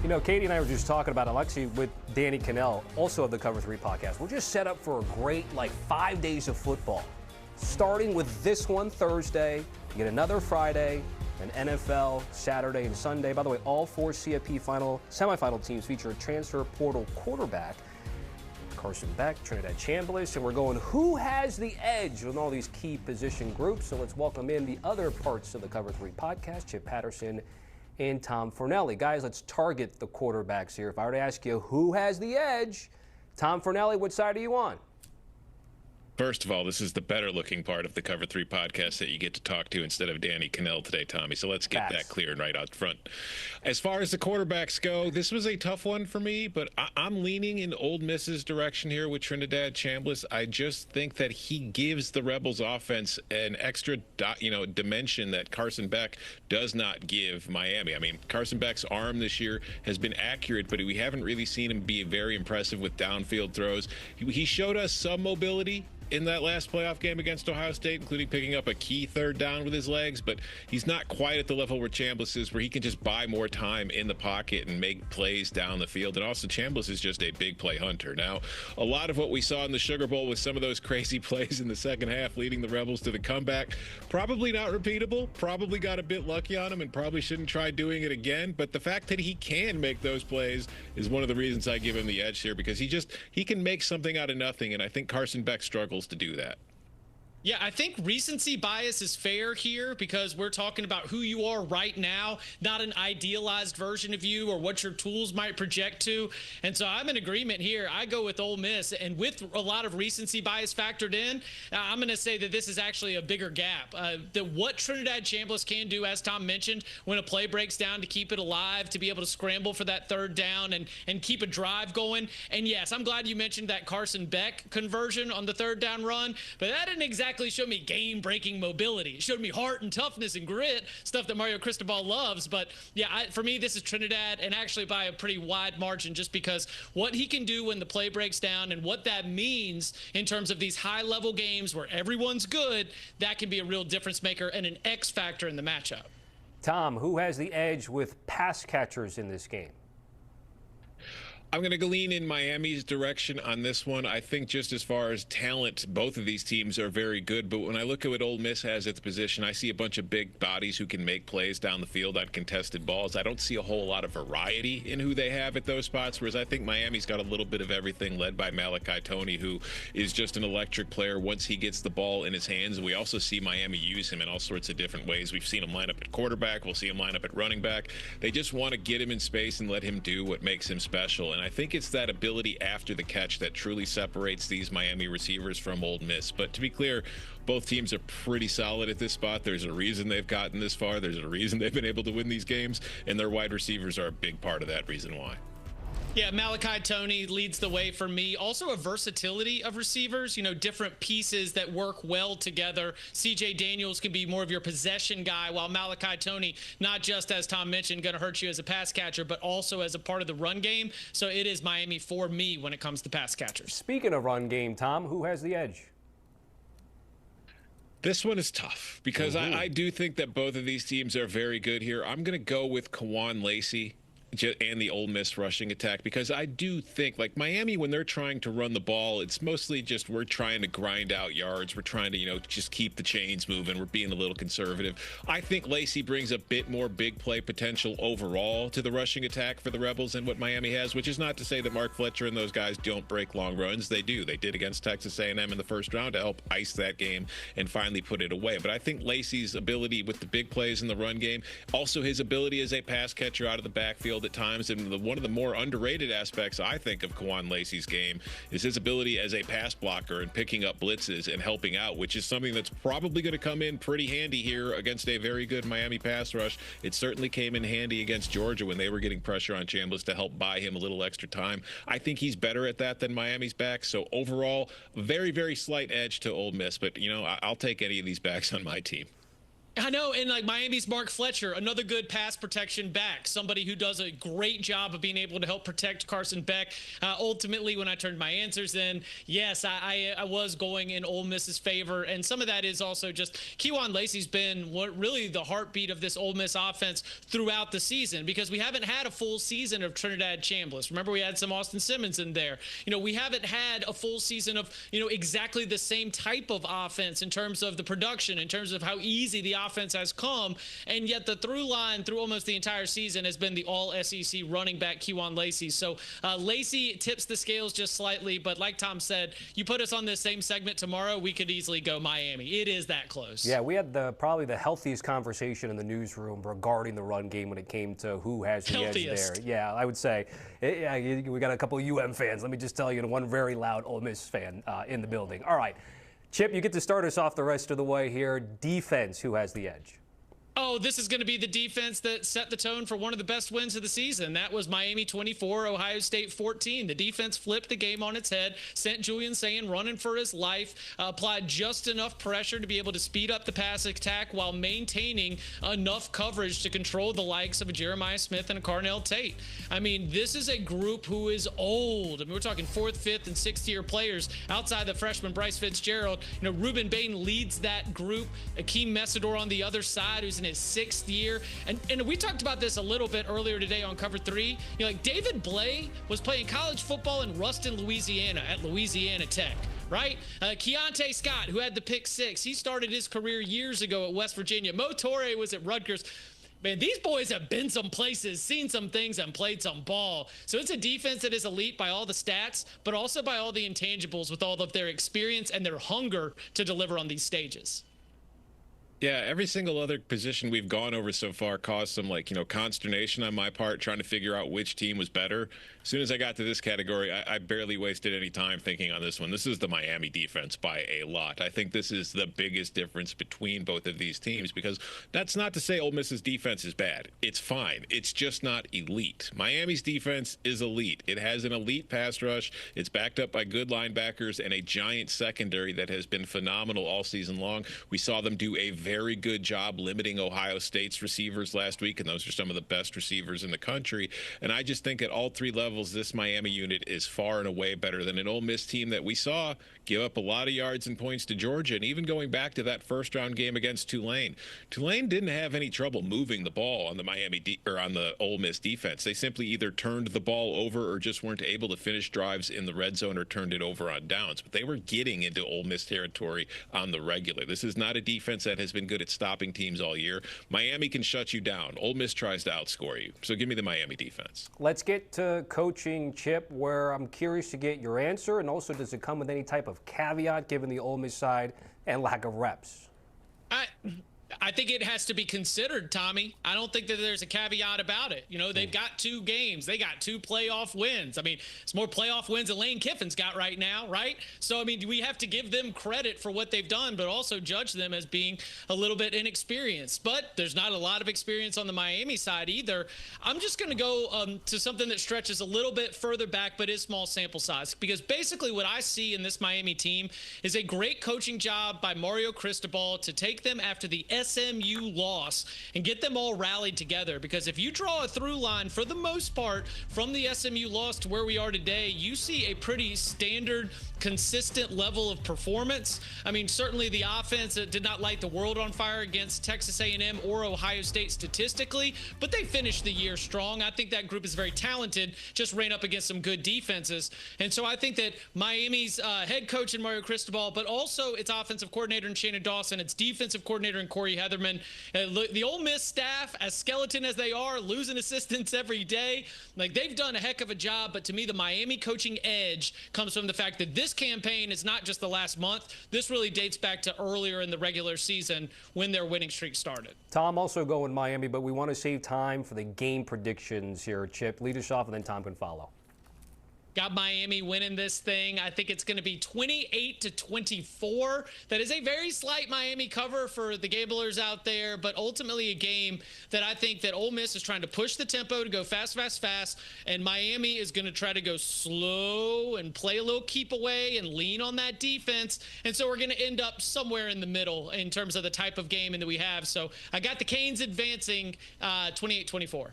You know, Katie and I were just talking about Alexi with Danny Cannell, also of the Cover 3 podcast. We're just set up for a great, 5 days of football. Starting with this one Thursday, you get another Friday, an NFL Saturday and Sunday. By the way, all 4 CFP semifinal teams feature a transfer portal quarterback. Carson Beck, Trinidad Chambliss, and we're going who has the edge with all these key position groups. So let's welcome in the other parts of the Cover 3 podcast, Chip Patterson and Tom Fornelli. Guys, let's target the quarterbacks here. If I were to ask you who has the edge, Tom Fornelli, what side are you on? First of all, this is the better looking part of the Cover 3 podcast that you get to talk to instead of Danny Cannell today, Tommy. So let's get that clear and right out front. As far as the quarterbacks go, this was a tough one for me, but I'm leaning in Ole Miss's direction here with Trinidad Chambliss. I just think that he gives the Rebels offense an extra, dimension that Carson Beck does not give Miami. I mean, Carson Beck's arm this year has been accurate, but we haven't really seen him be very impressive with downfield throws. He showed us some mobility in that last playoff game against Ohio State, including picking up a key third down with his legs, but he's not quite at the level where Chambliss is, where he can just buy more time in the pocket and make plays down the field. And also, Chambliss is just a big play hunter. Now, a lot of what we saw in the Sugar Bowl with some of those crazy plays in the second half leading the Rebels to the comeback, probably not repeatable, probably got a bit lucky on him and probably shouldn't try doing it again. But the fact that he can make those plays is one of the reasons I give him the edge here, because he can make something out of nothing, and I think Carson Beck struggles to do that. Yeah, I think recency bias is fair here because we're talking about who you are right now, not an idealized version of you or what your tools might project to. And so I'm in agreement here. I go with Ole Miss, and with a lot of recency bias factored in, I'm going to say that this is actually a bigger gap. What Trinidad Chambliss can do, as Tom mentioned, when a play breaks down to keep it alive, to be able to scramble for that third down and keep a drive going. And yes, I'm glad you mentioned that Carson Beck conversion on the third down run, but that didn't exactly showed me game-breaking mobility. It showed me heart and toughness and grit, stuff that Mario Cristobal loves. But yeah, for me, this is Trinidad, and actually by a pretty wide margin, just because what he can do when the play breaks down and what that means in terms of these high-level games where everyone's good, that can be a real difference maker and an X factor in the matchup. Tom, who has the edge with pass catchers in this game? I'm going to lean in Miami's direction on this one. I think just as far as talent, both of these teams are very good. But when I look at what Ole Miss has at the position, I see a bunch of big bodies who can make plays down the field on contested balls. I don't see a whole lot of variety in who they have at those spots, whereas I think Miami's got a little bit of everything, led by Malachi Toney, who is just an electric player once he gets the ball in his hands. And we also see Miami use him in all sorts of different ways. We've seen him line up at quarterback. We'll see him line up at running back. They just want to get him in space and let him do what makes him special. And I think it's that ability after the catch that truly separates these Miami receivers from Ole Miss. But to be clear, both teams are pretty solid at this spot. There's a reason they've gotten this far. There's a reason they've been able to win these games, and their wide receivers are a big part of that reason why. Yeah, Malachi Toney leads the way for me. Also a versatility of receivers, different pieces that work well together. C.J. Daniels can be more of your possession guy, while Malachi Toney, not just, as Tom mentioned, going to hurt you as a pass catcher, but also as a part of the run game. So it is Miami for me when it comes to pass catchers. Speaking of run game, Tom, who has the edge? This one is tough because I do think that both of these teams are very good here. I'm going to go with Kawan Lacey and the Ole Miss rushing attack, because I do think, like Miami, when they're trying to run the ball, it's mostly just we're trying to grind out yards. We're trying to, just keep the chains moving. We're being a little conservative. I think Lacey brings a bit more big play potential overall to the rushing attack for the Rebels than what Miami has, which is not to say that Mark Fletcher and those guys don't break long runs. They do. They did against Texas A&M in the first round to help ice that game and finally put it away. But I think Lacey's ability with the big plays in the run game, also his ability as a pass catcher out of the backfield at times, and one of the more underrated aspects I think of Kawan Lacey's game is his ability as a pass blocker and picking up blitzes and helping out, which is something that's probably going to come in pretty handy here against a very good Miami pass rush. It certainly came in handy against Georgia when they were getting pressure on Chambliss to help buy him a little extra time. I think he's better at that than Miami's back. So overall, very, very slight edge to Ole Miss, but I'll take any of these backs on my team. I know, and like Miami's Mark Fletcher, another good pass protection back, somebody who does a great job of being able to help protect Carson Beck. Ultimately, when I turned my answers in, yes, I was going in Ole Miss's favor, and some of that is also just Kejuan Lacey's been really the heartbeat of this Ole Miss offense throughout the season, because we haven't had a full season of Trinidad Chambliss. Remember, we had some Austin Simmons in there. We haven't had a full season of exactly the same type of offense in terms of the production, in terms of how easy the offense has come, and yet the through line through almost the entire season has been the all SEC running back Kejuan Lacey. So Lacey tips the scales just slightly, but like Tom said, you put us on this same segment tomorrow, we could easily go Miami. It is that close. Yeah, we had probably the healthiest conversation in the newsroom regarding the run game when it came to who has the edge there. Yeah, I would say we got a couple of UM fans. Let me just tell you, and one very loud Ole Miss fan in the building. All right. Chip, you get to start us off the rest of the way here. Defense, who has the edge? Oh, this is going to be the defense that set the tone for one of the best wins of the season. That was Miami 24, Ohio State 14. The defense flipped the game on its head, sent Julian Sayin running for his life, applied just enough pressure to be able to speed up the pass attack while maintaining enough coverage to control the likes of a Jeremiah Smith and a Carnell Tate. I mean, this is a group who is old. I mean, we're talking 4th, 5th, and 6th year players outside the freshman Bryce Fitzgerald. Ruben Bain leads that group. Akeem Messidor on the other side, who's in his 6th year. And we talked about this a little bit earlier today on Cover 3. Like David Blay was playing college football in Ruston, Louisiana at Louisiana Tech. Right? Keontae Scott, who had the pick 6, he started his career years ago at West Virginia. Mo Torre was at Rutgers. Man, these boys have been some places, seen some things, and played some ball. So it's a defense that is elite by all the stats, but also by all the intangibles with all of their experience and their hunger to deliver on these stages. Yeah, every single other position we've gone over so far caused some, consternation on my part trying to figure out which team was better. As soon as I got to this category, I barely wasted any time thinking on this one. This is the Miami defense by a lot. I think this is the biggest difference between both of these teams, because that's not to say Ole Miss's defense is bad. It's fine. It's just not elite. Miami's defense is elite. It has an elite pass rush. It's backed up by good linebackers and a giant secondary that has been phenomenal all season long. We saw them do a very good job limiting Ohio State's receivers last week, and those are some of the best receivers in the country. And I just think at all three levels, this Miami unit is far and away better than an Ole Miss team that we saw give up a lot of yards and points to Georgia. And even going back to that first-round game against Tulane, Tulane didn't have any trouble moving the ball on the on the Ole Miss defense. They simply either turned the ball over or just weren't able to finish drives in the red zone or turned it over on downs. But they were getting into Ole Miss territory on the regular. This is not a defense that has been good at stopping teams all year. Miami can shut you down. Ole Miss tries to outscore you. So give me the Miami defense. Let's get to coaching, Chip, where I'm curious to get your answer. And also, does it come with any type of caveat given the Ole Miss side and lack of reps? I think it has to be considered, Tommy. I don't think that there's a caveat about it. They've got 2 games. They got 2 playoff wins. I mean, it's more playoff wins than Lane Kiffin's got right now, right? So, I mean, we have to give them credit for what they've done, but also judge them as being a little bit inexperienced. But there's not a lot of experience on the Miami side either. I'm just going to go to something that stretches a little bit further back, but is small sample size, because basically what I see in this Miami team is a great coaching job by Mario Cristobal to take them after the SMU loss and get them all rallied together. Because if you draw a through line for the most part from the SMU loss to where we are today, you see a pretty standard, consistent level of performance. I mean, certainly the offense did not light the world on fire against Texas A&M or Ohio State statistically, but they finished the year strong. I think that group is very talented, just ran up against some good defenses. And so I think that Miami's head coach in Mario Cristobal, but also its offensive coordinator in Shannon Dawson, its defensive coordinator in Corey Heatherman, the Ole Miss staff, as skeleton as they are, losing assistants every day, like they've done a heck of a job. But to me, the Miami coaching edge comes from the fact that this campaign is not just the last month. This really dates back to earlier in the regular season when their winning streak started. Tom also going Miami, but we want to save time for the game predictions here. Chip, lead us off, and then Tom can follow. Got Miami winning this thing. I think it's going to be 28-24. That is a very slight Miami cover for the Gablers out there, but ultimately a game that I think that Ole Miss is trying to push the tempo to go fast, and Miami is going to try to go slow and play a little keep away and lean on that defense. And so we're going to end up somewhere in the middle in terms of the type of game that we have. So I got the Canes advancing 28-24.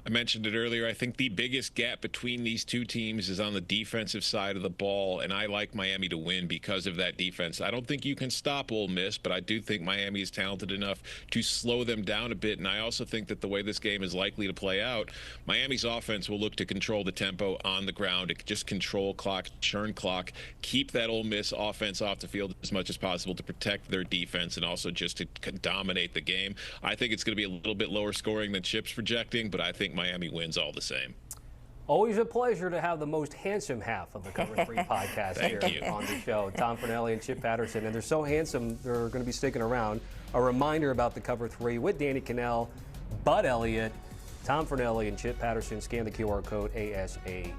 I mentioned it earlier. I think the biggest gap between these two teams is on the defensive side of the ball, and I like Miami to win because of that defense. I don't think you can stop Ole Miss, but I do think Miami is talented enough to slow them down a bit, and I also think that the way this game is likely to play out, Miami's offense will look to control the tempo on the ground, just control clock, churn clock, keep that Ole Miss offense off the field as much as possible to protect their defense and also just to dominate the game. I think it's going to be a little bit lower scoring than Chip's projecting, but I think Miami wins all the same. Always a pleasure to have the most handsome half of the Cover 3 podcast here on the show. Tom Fornelli and Chip Patterson, and they're so handsome they're going to be sticking around. A reminder about the Cover 3 with Danny Cannell, Bud Elliott, Tom Fornelli, and Chip Patterson. Scan the QR code ASAP.